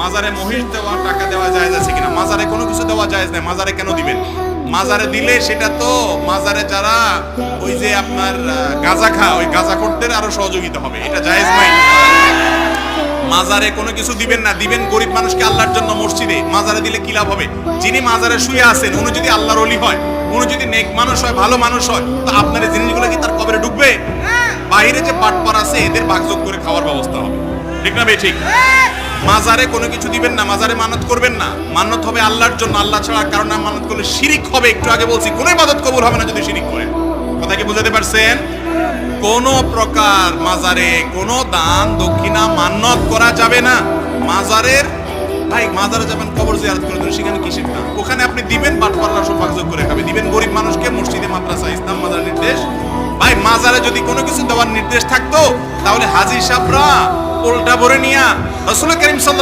মাজারে মহিষ দেওয়া, টাকা দেওয়া জায়েজ আছে কিনা? মাজারে কোনো কিছু দেওয়া জায়েজ নাই। মাজারে কেন দিবেন? মাজারে দিলে সেটা তো মাজারে যারা ওই যে আপনার গাঁজা খা, ওই গাঁজাখোরদের আরো সহযোগিতা হবে, এটা জায়েজ নাই। মাজারে কোনো কিছু দিবেন না, দিবেন গরিব মানুষকে আল্লাহর জন্য মসজিদে। মাজারে দিলে কি লাভ হবে? যিনি মাজারে শুয়ে আছেন উনি যদি আল্লাহর ওলি হয়, উনি যদি নেক মানুষ হয়, ভালো মানুষ হয়, তো আপনার এই জিনিসগুলো কি তার কবরে ঢুকবে? বাইরে যে পাটপার আছে এদের ভাগযোগ করে খাওয়ার ব্যবস্থা হবে, ঠিক না ভাই? ঠিক। মাজারে কোনো কিছু দিবেন না, মাজারে মানত করবেন না। মানত হবে আল্লাহর জন্য, আল্লাহ ছাড়া কারণে মানত করলে শিরিক হবে। একটু আগে বলছি কোনো ইবাদত কবুল হবে না যদি শিরিক করেন। কথা কি বুঝাতে পারছেন? কোন প্রকার মাজারে কোনো দান দক্ষিণা মান্নত করা যাবে না। মাজারের ভাই মাজারে যাবেন কবর জিয়ারত করে দেবেন, সেখানে কিসের দান? ওখানে আপনি দিবেন বাটপাররা সব ভাগযোগ করে খাবে, দিবেন গরিব মানুষকে মসজিদে, মাদ্রাসা, ইসলাম মাজার নির্দেশ। ভাই মাজারে যদি কোনো কিছু দেওয়ার নির্দেশ থাকতো তাহলে হাজী সাহেবরা উল্টা ভরে নিয়া রাসূল করিম সাল্লাল্লাহু